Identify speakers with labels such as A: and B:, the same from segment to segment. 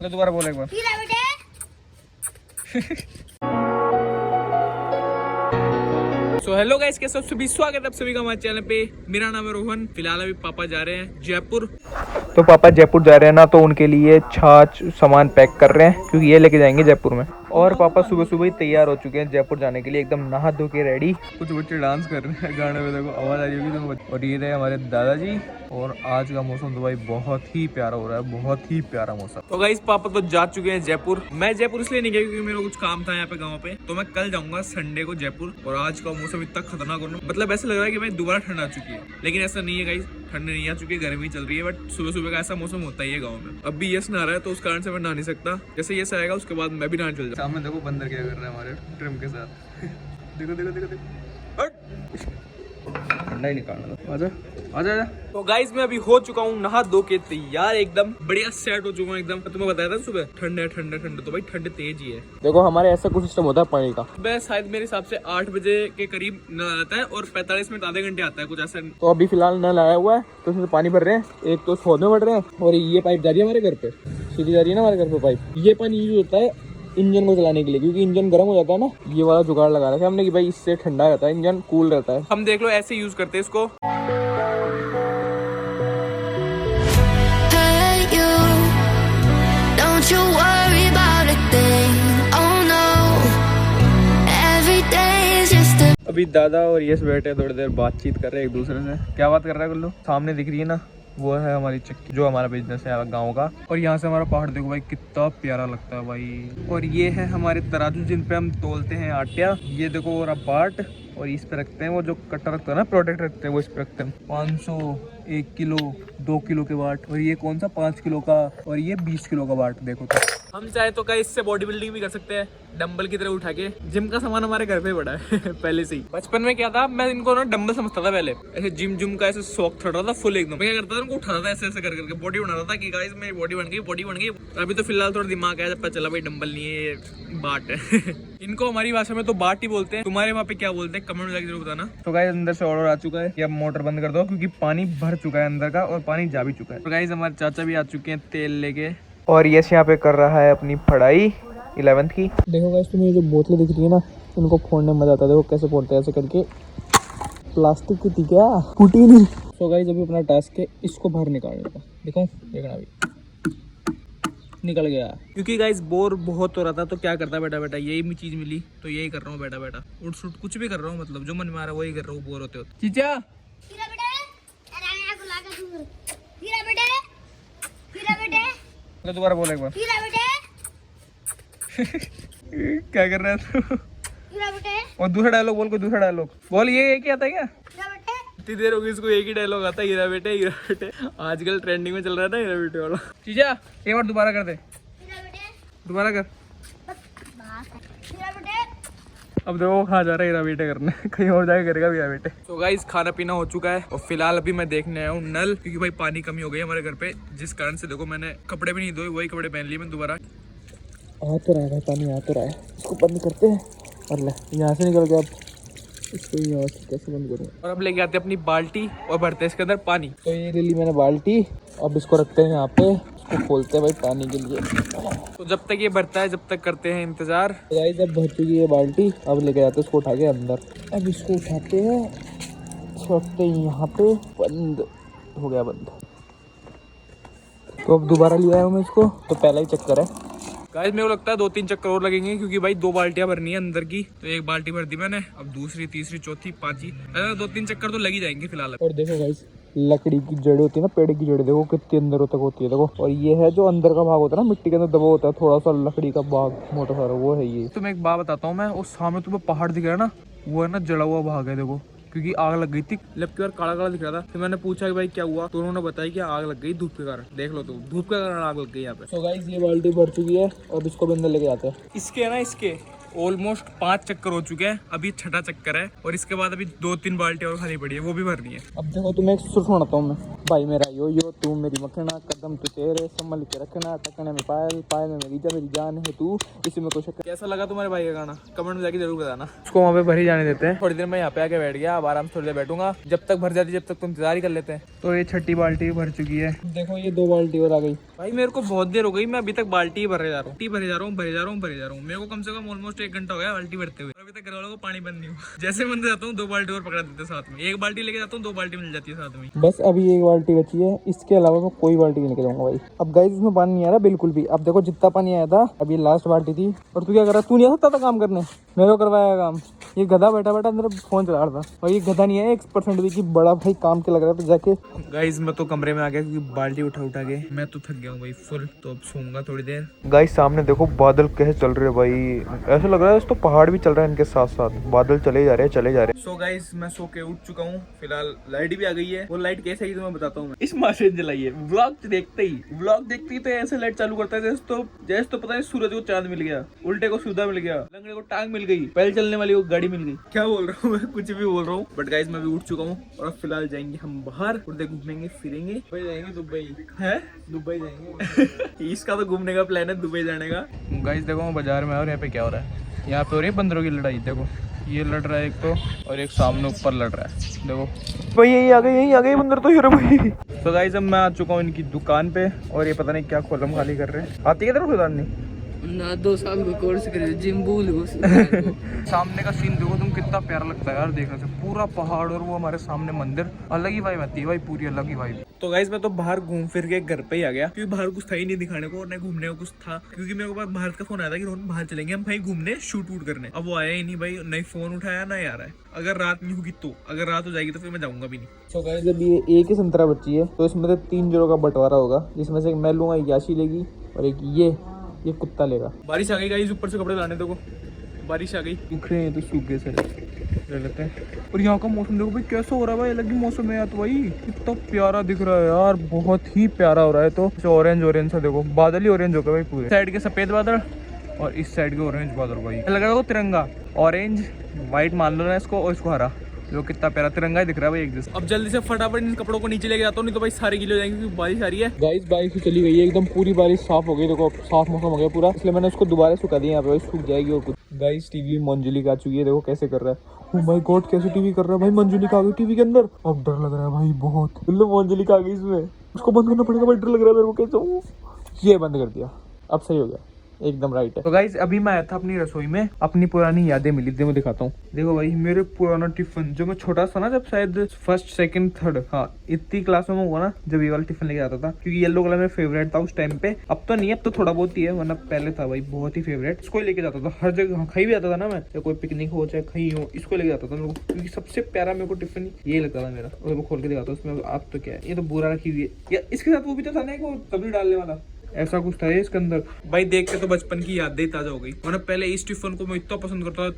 A: दोबारा बोल एक बार। सो हेलो गाइस, कैसे सब सभी स्वागत है आप सभी का हमारे चैनल पे। मेरा नाम है रोहन। फिलहाल अभी पापा जा रहे हैं जयपुर। तो पापा जयपुर जा रहे हैं ना, तो उनके लिए छाछ सामान पैक कर रहे हैं क्योंकि ये लेके जाएंगे जयपुर में। और पापा सुबह सुबह ही तैयार हो चुके हैं जयपुर जाने के लिए, एकदम नहा धो के रेडी। कुछ बच्चे डांस कर रहे हैं गाने में, देखो आवाज आ रही होगी तो। और ये रहे हमारे दादाजी। और आज का मौसम तो भाई बहुत ही प्यारा हो रहा है, बहुत ही प्यारा मौसम। तो गाइस पापा तो जा चुके हैं जयपुर। मैं जयपुर इसलिए नहीं गया क्योंकि मेरा कुछ काम था यहाँ पे गाँव पे, तो मैं कल जाऊंगा संडे को जयपुर। और आज का मौसम इतना खतरनाक हो रहा है, मतलब ऐसा लग रहा है कि भाई दोबारा ठंड आ चुकी है, लेकिन ऐसा नहीं है गाइस, ठंड नहीं आ चुकी, गर्मी चल रही है। बट सुबह सुबह का ऐसा मौसम होता ही है गाँव में। अभी यस नहा रहा है तो उस कारण से मैं नहा नहीं सकता। जैसे यस आएगा उसके बाद मैं भी नहाने चल जाऊँ। सामने देखो बंदर क्या कर रहा है हमारे ट्रिम के साथ। देखो देखो देखो देखो, ठंडा ही निकालना दो। आजा आजा आजा। तो गाइस मैं अभी हो चुका हूँ नहा धो के तैयार, एकदम बढ़िया सेट हो चुका हूँ एकदम। तुम्हें बताया था सुबह ठंड है ठंड है ठंड, तो भाई ठंड तेज ही है। देखो हमारे ऐसा कुछ सिस्टम होता है पानी का। सुबह शायद मेरे हिसाब से 8 बजे के करीब नल आता है और 45 मिनट आधे घंटे आता है कुछ ऐसा। तो अभी फिलहाल नल आया हुआ है तो उसमें पानी भर रहे हैं। एक तो सोने बढ़ रहे हैं और ये पाइप जा रही है हमारे घर पे, सीधी जा रही है ना हमारे घर पे पाइप। ये पानी यूज होता है इंजन को चलाने के लिए, क्योंकि इंजन गर्म हो जाता है ना। ये वाला जुगाड़ लगा रखा है हमने कि भाई इससे ठंडा रहता है, इंजन कूल रहता है। हम देख लो ऐसे यूज करते हैं इसको। अभी दादा और यश बैठे थोड़ी देर बातचीत कर रहे हैं एक दूसरे से। क्या बात कर रहा है गुल्लू? सामने दिख रही है ना, वो है हमारी चक्की, जो हमारा बिजनेस है गांव का। और यहाँ से हमारा पहाड़ देखो भाई कितना प्यारा लगता है भाई। और ये है हमारे तराजू जिन पे हम तोलते हैं आटिया। ये देखो और बाट, और इस पे रखते हैं वो जो कट्टा रखता है ना, प्रोडक्ट रखते हैं, वो इस पे रखते हैं 500, 1 किलो, 2 किलो के बाट। और ये कौन सा 5 किलो का, और ये 20 किलो का बाट। देखो तो हम चाहे तो क्या इससे बॉडी बिल्डिंग भी कर सकते हैं, डंबल की तरह उठा के। जिम का सामान हमारे घर पे पड़ा है पहले से ही। बचपन में क्या था, मैं इनको ना डंबल समझता था पहले, ऐसे जिम का ऐसे शौक था फुल एकदम। मैं क्या करता था, उनको उठाता था ऐसे ऐसे कर करके, बॉडी बनाता था कि गाइस मेरी बॉडी बन गई, बॉडी बन गई। अभी तो फिलहाल थोड़ा दिमाग आया, जब पता चला भाई डंबल नहीं है, ये बाट है। इनको हमारी भाषा में तो बाट ही बोलते हैं। तुम्हारे वहाँ पे क्या बोलते हैं कमेंट में जरूर बताना। तो गाइस अंदर से ऑर्डर आ चुका है कि अब मोटर बंद कर दो क्योंकि पानी भर चुका है अंदर का, और पानी जा भी चुका है। तो गाइस हमारे चाचा भी आ चुके हैं तेल लेके, और यश यहाँ पे कर रहा है अपनी पढ़ाई 11th की। देखो गाइस तुम्हें जो बोतलें दिख रही है ना, इनको फोड़ने में मजा आता है। देखो कैसे फोड़ते हैं, ऐसे करके। प्लास्टिक की थी क्या, फूटी नहीं। तो गाइस अभी अपना टास्क है इसको बाहर निकालने का। देखो देखना अभी निकल गया। क्योंकि गाइस बोर बहुत हो रहा था, तो क्या करता बेटा बेटा, यही चीज मिली तो यही कर रहा हूँ बेटा बेटा। उठ सुट कुछ भी कर रहा हूँ, मतलब जो मन में आ रहा है वही कर रहा हूँ बोर होते होते। चीचा दोबारा बोल एक बार। क्या कर रहा है तू? और दूसरा डायलॉग बोल, कोई दूसरा डायलॉग बोल। ये क्या आता है क्या? इतनी देर होगी इसको एक ही डायलॉग आता है, हीरा बेटे हीरा बेटे। आजकल ट्रेंडिंग में चल रहा है ना हीरा बेटे वाला। चीजा एक बार दोबारा कर दे, दोबारा कर। अब देखो कहाँ जा रहा है हीरा बेटे करने, कहीं और जाके करेगा हीरा बेटे। तो गाइस खाना पीना हो चुका है और फिलहाल अभी मैं देखने आया हूँ नल, क्योंकि भाई पानी कमी हो गई हमारे घर पे, जिस कारण से देखो मैंने कपड़े भी नहीं धोए, वही कपड़े पहन लिए मैं दोबारा। आ तो रहा है पानी, आ तो रहा है। इसको बंद करते हैं और ले यहाँ से निकल गया। अब इसको यहाँ से कैसे बंद करूँ? और अब लेके आते हैं अपनी बाल्टी और भरते हैं इसके अंदर पानी। तो ये ले ली मैंने बाल्टी, अब इसको रखते हैं यहाँ पे, इसको खोलते हैं भाई पानी के लिए। तो जब तक ये भरता है जब तक करते हैं इंतजार। तो गाइस अब भर चुकी है बाल्टी, अब लेके जाते हैं इसको उठा के अंदर। अब इसको उठाते हैं, इसको रखते हैं यहाँ पे, बंद हो गया बंद। तो अब दोबारा लिया है मैं इसको, तो पहला ही चक्कर है गाइस। मेरे को लगता है 2-3 चक्कर और लगेंगे, क्योंकि भाई 2 बाल्टियां भरनी है अंदर की। तो एक बाल्टी भर दी मैंने, अब दूसरी, तीसरी, चौथी, 5वीं, 2-3 चक्कर तो लग ही जाएंगे फिलहाल। और देखो गाइस लकड़ी की जड़ होती है ना, पेड़ की जड़ देखो कितनी अंदर तक होती है देखो। और ये है जो अंदर का भाग होता है ना, मिट्टी के अंदर दबा होता है थोड़ा सा लकड़ी का भाग मोटा सारा, वो है ये। तुम्हें एक बात बताता हूँ मैं, उस सामने तुम्हें पहाड़ दिख रहा है ना, वो है ना जड़ा हुआ भाग है देखो, क्योंकि आग लग गई थी। जबकि बार काला काला दिख रहा था, तो मैंने पूछा कि भाई क्या हुआ, तो उन्होंने बताया कि आग लग गई धूप के कारण। देख लो तो धूप के कारण आग लग गई यहाँ पे। तो गाइस ये बाल्टी भर चुकी है, अब इसको भी अंदर लेके आते हैं। इसके है ना, इसके ऑलमोस्ट 5 चक्कर हो चुके हैं, अभी छठा चक्कर है और इसके बाद अभी 2-3 बाल्टी और खाली पड़ी है, वो भी भरनी है।
B: अब देखो तुम्हें एक सुर सुनाता हूँ मैं। भाई मेरा यो तू मेरी मखना, कदम तू तेरे, संभल के रखना, टकने में पायल, पायल में मेरी जान है तू, इसी में कुछ।
A: कैसा लगा तुम्हारे भाई का गाना कमेंट में जाके जरूर बताना। उसको वहाँ पे भर ही जाने देते हैं, थोड़ी देर मैं यहाँ पे आके बैठ गया, अब आराम से थोड़ी देर बैठूंगा, जब तक भर जाती जब तक तुम इंतजार कर लेते हैं। तो ये छठी बाल्टी भर चुकी है,
B: देखो ये 2 बाल्टी और आ गई।
A: भाई मेरे को बहुत देर हो गई, मैं अभी तक बाल्टी ही भरे जा रहा हूँ, मेरे को कम से कम ऑलमोस्ट 1 घंटा हो गया बाल्टी भरते हुए, अभी तक घर वालों को पानी बंद नहीं हुआ। जैसे मैं जाता हूँ 2 बाल्टी और पकड़ा देते साथ में, 1 बाल्टी लेके जाता हूँ, 2 बाल्टी मिल जाती है साथ में।
B: बस अभी 1 बाल्टी बची है, इसके अलावा मैं कोई बाल्टी नहीं लेके जाऊंगा भाई। अब गाइस इसमें पानी नहीं आ रहा बिल्कुल भी। अब देखो जितना पानी आया था, अब ये लास्ट बाल्टी थी। और तू क्या कर रहा, तू नहीं आ सकता था काम करने, मेरे को करवाया काम। ये गधा बैठा बैठा अंदर फोन चला रहा था, और ये गधा नहीं है 1% भी कि बड़ा भाई काम के लग रहा था जाके।
A: गाइस मैं तो कमरे में आ गया क्योंकि बाल्टी उठा के मैं तो थक गया हूँ भाई फुल, तो अब सोऊंगा थोड़ी देर। गाइस सामने देखो बादल कैसे चल रहे हैं भाई, ऐसा लग रहा है तो पहाड़ भी चल रहा है इनके साथ साथ, बादल चले जा रहे हैं। सो गाइस मैं सो के उठ चुका हूँ, फिलहाल लाइट भी आ गई है। वो लाइट कैसे आई तो मैं बताता हूँ। इस मशीन जलाई है, व्लॉग देखते ही तो ऐसे लाइट चालू करता है जैसे तो पता नहीं सूरज को चांद मिल गया, उल्टे को सूदा मिल गया, लंगड़े को टांग मिल गई, पैदल चलने वाली को गाड़ी मिल गई। क्या बोल रहा हूँ मैं, कुछ भी बोल रहा हूँ। बट गाइस मैं भी उठ चुका हूँ और अब फिलहाल जाएंगे हम बाहर, उधर घूमेंगे फिरेंगे। दुबई जाएंगे इसका तो घूमने का प्लान है, दुबई जाने का। गाइस देखो मैं बाजार में और यहाँ पे क्या हो रहा है, यहाँ पे हो रही है बंदरों की लड़ाई। देखो ये लड़ रहा है एक तो, और एक सामने ऊपर लड़ रहा है। देखो भाई यही आ गई बंदर तो हीरो भाई। तो गाइस अब मैं आ चुका हूँ इनकी दुकान पे, और ये पता नहीं क्या खोलम खाली कर रहे हैं। आती है तेरे खुदा नहीं
B: ना 2 साल का कोर्स करे जिम भूल
A: सामने का सीन देखो तुम, कितना प्यारा लगता है यार देखने से, पूरा पहाड़ और वो हमारे सामने मंदिर, अलग ही वाइब आती है भाई, पूरी अलग ही वाइब। तो गाइस मैं तो बाहर घूम फिर के घर पे ही आ गया, क्योंकि बाहर कुछ था ही नहीं दिखाने को और न घूमने को कुछ था, क्योंकि मेरे को भारत का फोन आया था कि रोहन बाहर चलेंगे हम भाई घूमने, शूट वूट करने। अब वो आया ही नहीं भाई, नहीं फोन उठाया ना आ रहा है। अगर रात नहीं होगी तो, अगर रात हो जाएगी तो फिर मैं जाऊंगा भी नहीं।
B: तो गाइस जब ये एक ही संतरा बची है तो इसमें से 3 जोड़ों का बंटवारा होगा, जिसमें से मैं लूंगा, याशी लेगी और एक ये कुत्ता लेगा।
A: बारिश आ गई गाइस, ऊपर से कपड़े लाने देखो, बारिश आ गई, सूख रहे हैं तो सूख गए सारे, ले लेते हैं। और यहाँ का मौसम देखो भाई कैसा हो रहा है भाई, अलग ही मौसम है यार। तो भाई कितना प्यारा दिख रहा है यार, बहुत ही प्यारा हो रहा है। तो ऑरेंज सा देखो, बादल ही ऑरेंज हो गए भाई, पूरे साइड के सफेद बादल और इस साइड के ऑरेंज बादल भाई, लग रहा है तिरंगा, ऑरेंज व्हाइट मान लो ना इसको, और इसको हरा, जो कितना प्यारा तिरंगा ही दिख रहा है भाई एक जैसे। अब जल्दी से फटाफट इन कपड़ों को नीचे लेके जाता हूँ, नहीं तो भाई सारे गीले हो जाएंगे क्योंकि बारिश आ रही है।
B: गाइस बारिश तो चली गई है एकदम, पूरी बारिश साफ हो गई, देखो साफ मौसम हो गया पूरा, इसलिए मैंने उसको दोबारा सुखा दिया, यहाँ पे सूख जाएगी। और कुछ गाइस टीवी में मंजुलिका आ चुकी है, देखो कैसे कर रहा है। ओह माय गॉड कैसे टीवी कर रहा है भाई, मंजुलिका आ गई टीवी के अंदर। अब डर लग रहा है भाई बहुत, मतलब मंजुलिका आ गई इसमें, उसको बंद करना पड़ेगा भाई, डर लग रहा है मेरे को कैसे। ये बंद कर दिया, अब सही हो गया, एकदम राइट है।
A: तो गाइस अभी मैं आया था अपनी रसोई में, अपनी पुरानी यादें मिली थी, मैं दिखाता हूँ। देखो भाई मेरे पुराना टिफिन, जो मैं छोटा सा ना, जब शायद 1st 2nd 3rd हाँ इतनी क्लास में हुआ ना, जब ये वाला टिफिन लेके आता था, क्योंकि येलो कलर मेरा फेवरेट था उस टाइम पे। अब तो नहीं है, अब तो थोड़ा बहुत ही है, वरना पहले था भाई बहुत ही फेवरेट। इसको लेके जाता था हर जगह, कहीं भी आता था ना मैं, चाहे कोई पिकनिक हो चाहे कहीं हो, इसको लेके जाता था मेरे को, क्योंकि सबसे प्यारा मेरे को टिफिन ये लगता था मेरा। और वो खोल के दिखाता उसमें आप तो क्या है, ये तो बुरा रखी हुई है, या इसके साथ वो भी तो था ना वो कभी डालने वाला, ऐसा कुछ था इसके अंदर। भाई देख के तो बचपन की यादें ताजा हो गई। मैंने पहले इस टिफिन को मैं इतना पसंद करता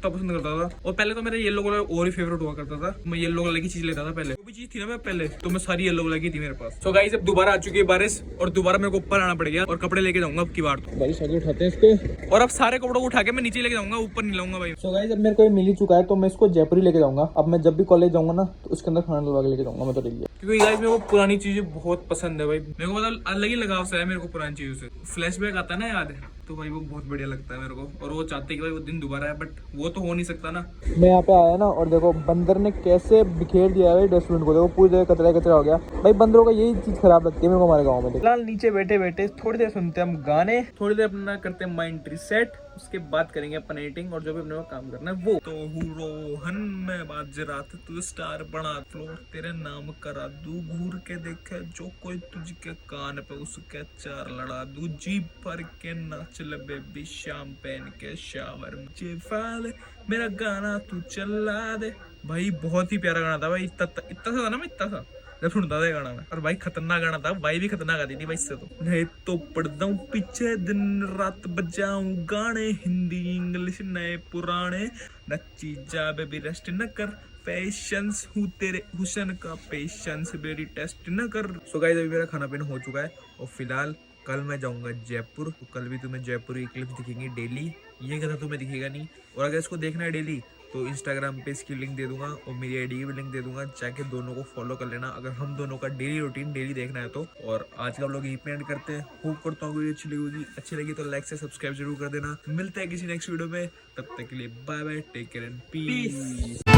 A: था, और पहले तो मेरा येलो कलर और ही फेवरेट हुआ करता था, मैं येलो कलर की चीज लेता था पहले, वो भी चीज थी ना मैं पहले, तो मैं सारी येलो कलर की थी मेरे पास। सो गाइस अब दोबारा आ चुकी है बारिश, और दोबारा मेरे को ऊपर आना पड़ गया, और कपड़े लेके जाऊंगा अब की बार तो।
B: बारिश आगे उठाते हैं इसको,
A: और अब सारे कपड़ों को उठा के मैं नीचे लेके जाऊंगा, ऊपर नहीं लाऊंगा भाई।
B: सो गाइस अब मेरे को ये मिल ही चुका है, तो मैं इसको जयपुर ही लेके जाऊंगा। अब मैं जब भी कॉलेज जाऊंगा ना, तो उसके अंदर खाना लगा के लेके जाऊंगा मैं तो डेली,
A: क्योंकि गाइस मेरे को पुरानी चीजें बहुत पसंद है भाई, मेरे को मतलब अलग ही लगाव सा है मेरे को पुरानी चीजों से। फ्लैशबैक आता है ना याद है, तो भाई वो बहुत बढ़िया लगता है मेरे को, और वो चाहते कि भाई वो दिन दोबारा है, बट वो तो हो नहीं सकता ना।
B: मैं यहाँ पे आया ना, और देखो बंदर ने कैसे बिखेर दिया है डस्टबिन को, देखो पूरी जगह कचरा कचरा हो गया भाई। बंदरों का यही चीज खराब लगती है मेरे को हमारे गाँव में।
A: फिलहाल नीचे बैठे बैठे थोड़ी देर सुनते हैं हम गाने, थोड़ी देर अपना करते हैं माइंड रिसेट, उसके बाद करेंगे अपन एडिटिंग और जो भी अपने को काम करना है वो। तो रोहन मैं बाज रात तू स्टार बना फ्लोर तेरे नाम करा दू, घूर के देखे जो कोई तुझके कान पे उसके 4 लड़ा दू, जी भर के नाच ले बेबी शाम पहन के शावर में फाल मेरा गाना तू चला दे। भाई बहुत ही प्यारा गाना था भाई, इतना सा था ना, मैं इतना सा जब सुनता था गाना में, और भाई खतरनाक गाना था, भाई भी खतरनाक आती थी भाई इससे तो। नहीं तो पढ़ता हूँ पीछे दिन रात बजाऊं गाने, हिंदी इंग्लिश नए पुराने, नच्ची जा बेबी रेस्ट न कर, पेशेंस हूँ तेरे हुसन का पेशेंस बेरी टेस्ट न कर। सो गाइस अभी मेरा खाना पीना हो चुका है, और फिलहाल कल मैं जाऊंगा जयपुर, तो कल भी तुम्हें जयपुर की क्लिप्स दिखेंगी डेली, ये गधा तुम्हें दिखेगा नहीं। और अगर इसको देखना है डेली तो इंस्टाग्राम पे इसकी लिंक दे दूंगा और मेरी आईडी की भी लिंक दे दूंगा, जाके दोनों को फॉलो कर लेना अगर हम दोनों का डेली रूटीन डेली देखना है तो। और आज का हम लोग यहीं पे एंड करते हैं। होप करता हूँ वीडियो अच्छी लगी तो लाइक से सब्सक्राइब जरूर कर देना। मिलते हैं किसी नेक्स्ट वीडियो में, तब तक के लिए bye bye, take care and piece.